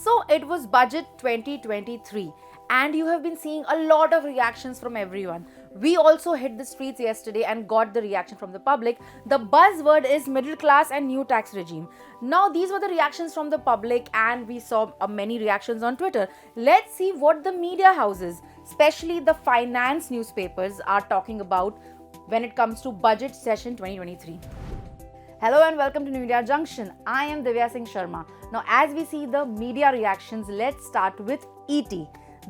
So it was budget 2023 and you have been seeing a lot of reactions from everyone. We also hit the streets yesterday and got the reaction from the public. The buzzword is middle class and new tax regime. Now these were the reactions from the public and we saw many reactions on Twitter. Let's see what the media houses, especially the finance newspapers, are talking about when it comes to budget session 2023. Hello and welcome to Media Junction. I am Divya Singh Sharma. Now as we see the media reactions, let's start with ET,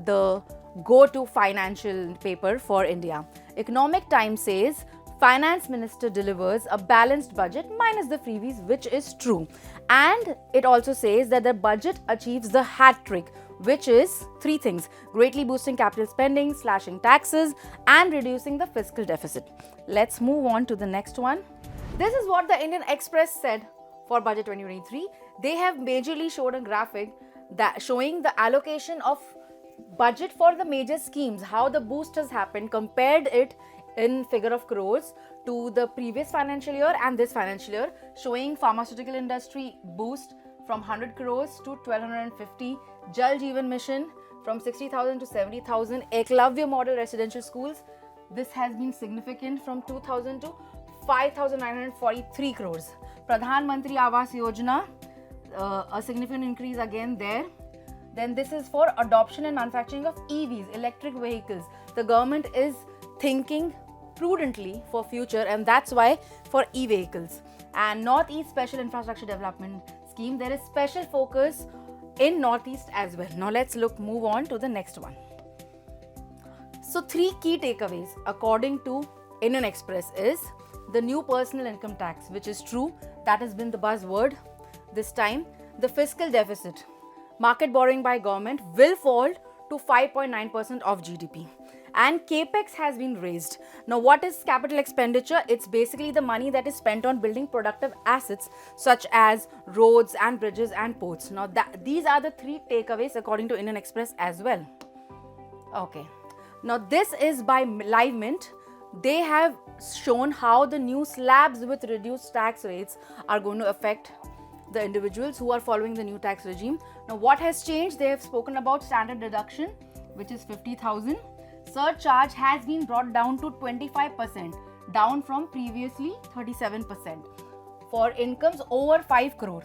the go-to financial paper for India. Economic Times says, Finance Minister delivers a balanced budget minus the freebies, which is true. And it also says that the budget achieves the hat trick, which is three things: greatly boosting capital spending, slashing taxes, and reducing the fiscal deficit. Let's move on to the next one. This is what the Indian Express said for budget 2023. They have majorly showed a graphic that showing the allocation of budget for the major schemes, how the boost has happened, compared it in figure of crores to the previous financial year and this financial year, showing pharmaceutical industry boost from 100 crores to 1250, Jal Jeevan Mission from 60,000 to 70,000, Eklavya model residential schools. This has been significant from 2,000 to 5,943 crores. Pradhan Mantri Awas Yojana, a significant increase again there. Then this is for adoption and manufacturing of EVs, electric vehicles. The government is thinking prudently for future, and that's why for e-vehicles. And Northeast Special Infrastructure Development Scheme, there is special focus in Northeast as well. Now let's move on to the next one. So three key takeaways according to Indian Express is the new personal income tax, which is true. That has been the buzzword this time. The fiscal deficit, market borrowing by government, will fall to 5.9% of GDP. And capex has been raised. Now what is capital expenditure? It's basically the money that is spent on building productive assets such as roads and bridges and ports. Now these are the three takeaways according to Indian Express as well. Okay. Now this is by Live Mint. They have shown how the new slabs with reduced tax rates are going to affect the individuals who are following the new tax regime. Now what has changed? They have spoken about standard deduction, which is 50,000. Surcharge has been brought down to 25%, down from previously 37% for incomes over 5 crore.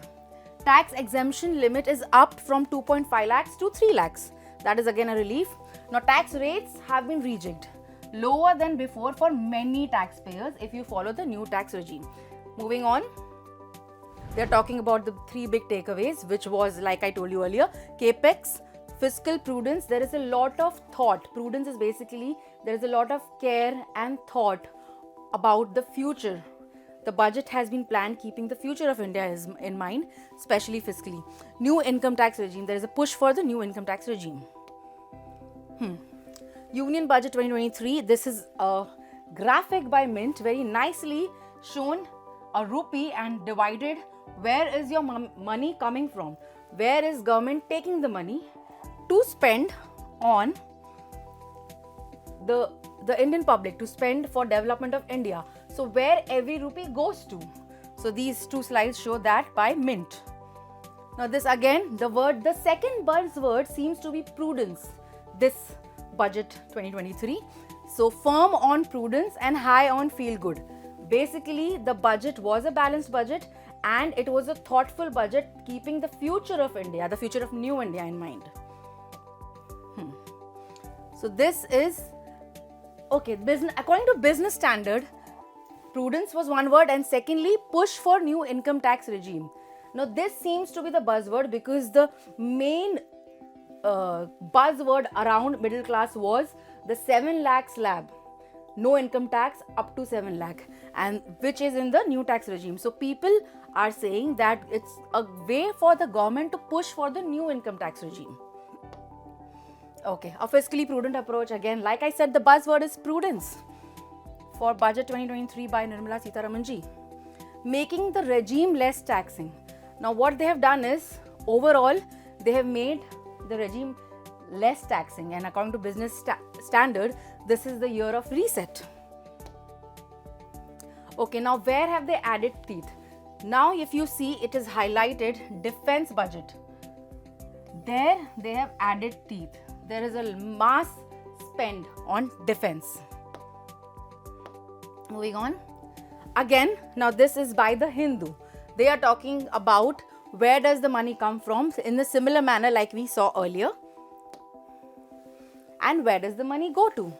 Tax exemption limit is up from 2.5 lakhs to 3 lakhs. That is again a relief. Now tax rates have been rejigged, lower than before for many taxpayers if you follow the new tax regime. Moving on, they're talking about the three big takeaways, which was, like I told you earlier, capex, fiscal prudence. There is a lot of thought. Prudence is basically there is a lot of care and thought about the future. The budget has been planned keeping the future of India in mind, especially fiscally. New income tax regime. There is a push for the new income tax regime. Union Budget 2023, this is a graphic by Mint, very nicely shown a rupee and divided. Where is your money coming from? Where is government taking the money to spend on the Indian public, to spend for development of India? So where every rupee goes to. So these two slides show that by Mint. Now this again, the second buzzword seems to be prudence. This budget 2023. So firm on prudence and high on feel good. Basically, the budget was a balanced budget and it was a thoughtful budget keeping the future of India, the future of new India in mind. So this is, okay, according to business standard, prudence was one word, and secondly, push for new income tax regime. Now this seems to be the buzzword because the main buzzword around middle class was the 7 lakh slab, no income tax up to 7 lakh, and which is in the new tax regime. So people are saying that it's a way for the government to push for the new income tax regime. Okay, a fiscally prudent approach. Again, like I said, the buzzword is prudence for budget 2023 by Nirmala Sitharaman ji. Making the regime less taxing. Now what they have done is, overall, they have made the regime less taxing, and according to business standard, this is the year of reset. Okay, now where have they added teeth? Now if you see, it is highlighted defense budget. there they have added teeth. There is a mass spend on defense. Moving on. Again, now this is by the Hindu. They are talking about where does the money come from in a similar manner like we saw earlier. And where does the money go to?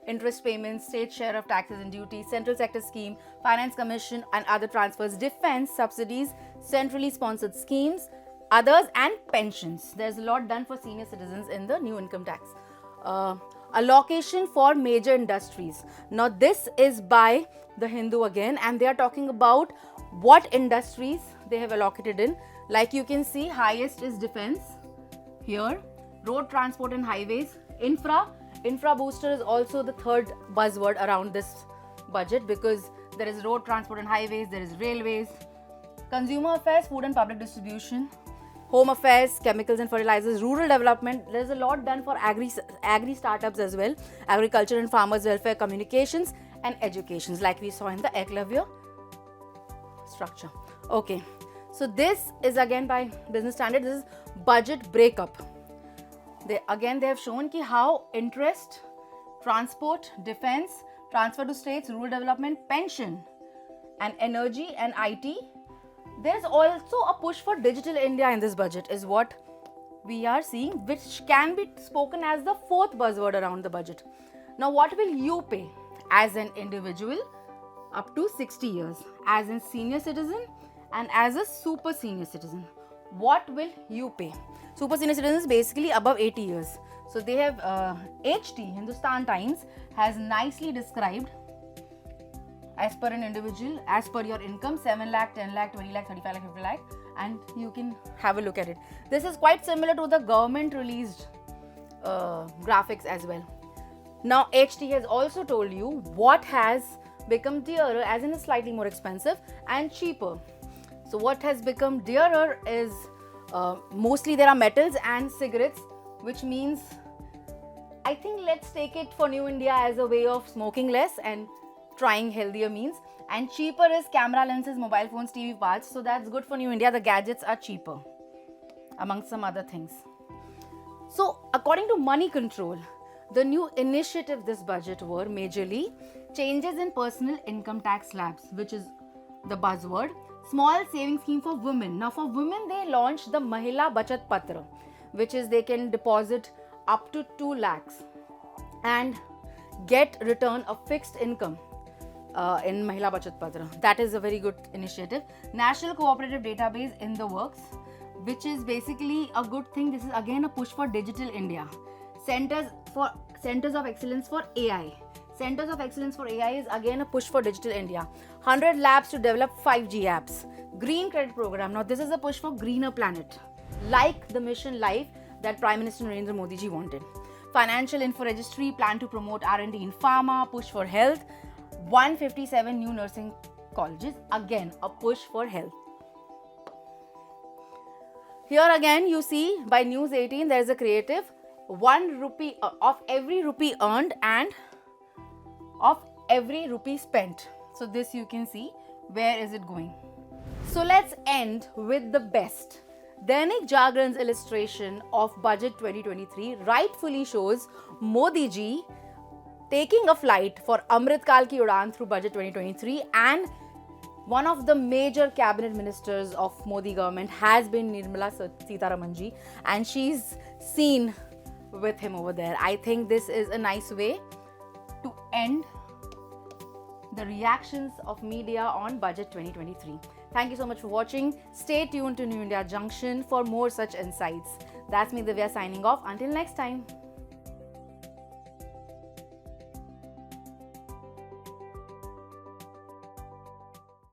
Interest payments, state share of taxes and duties, central sector scheme, finance commission and other transfers, defense, subsidies, centrally sponsored schemes, others and pensions. There's a lot done for senior citizens in the new income tax. Allocation for major industries. Now this is by the Hindu again, and they are talking about what industries they have allocated in. Like you can see, highest is defense here, road transport and highways, infra booster is also the third buzzword around this budget, because there is road transport and highways, there is railways, consumer affairs, food and public distribution, home affairs, chemicals and fertilizers, rural development. There's a lot done for agri startups as well, agriculture and farmers welfare, communications and educations, like we saw in the Eklavya structure. Okay, so this is again by business standard. This is budget breakup. They have shown ki how interest, transport, defense, transfer to states, rural development, pension and energy and IT. There's also a push for digital India in this budget is what we are seeing, which can be spoken as the fourth buzzword around the budget. Now what will you pay as an individual up to 60 years, as a senior citizen and as a super senior citizen? What will you pay? Super senior citizens basically above 80 years. So they have HT, Hindustan Times, has nicely described as per an individual, as per your income, 7 lakh, 10 lakh, 20 lakh, 35 lakh, 50 lakh, and you can have a look at it. This is quite similar to the government released graphics as well. Now HT has also told you what has become dearer, as in slightly more expensive and cheaper. So what has become dearer is mostly there are metals and cigarettes, which means I think let's take it for New India as a way of smoking less and trying healthier means. And cheaper is camera lenses, mobile phones, TV parts. So that's good for New India. The gadgets are cheaper, amongst some other things. So according to Money Control, the new initiative this budget were majorly changes in personal income tax slabs, which is the buzzword. Small saving scheme for women. Now for women, they launched the Mahila Bachat Patra, which is they can deposit up to 2 lakhs and get return of fixed income in Mahila Bachat Patra. That is a very good initiative. National Cooperative Database in the works, which is basically a good thing. This is again a push for digital India. Centers of Excellence for AI. Centers of Excellence for AI is again a push for digital India. 100 labs to develop 5G apps. Green Credit Program. Now this is a push for greener planet, like the Mission Life that Prime Minister Narendra Modi ji wanted. Financial Info Registry, plan to promote R&D in pharma, push for health. 157 new nursing colleges, again a push for health. Here again you see by News 18 there is a creative 1 rupee of every rupee earned and of every rupee spent. So this you can see where is it going. So let's end with the best. Dainik Jagran's illustration of Budget 2023 rightfully shows Modi ji taking a flight for Amrit Kaal ki Udan through Budget 2023, and one of the major cabinet ministers of Modi government has been Nirmala Sitharaman ji, and she's seen with him over there. I think this is a nice way to end the reactions of media on Budget 2023. Thank you so much for watching. Stay tuned to New India Junction for more such insights. That's me, Divya, signing off. Until next time.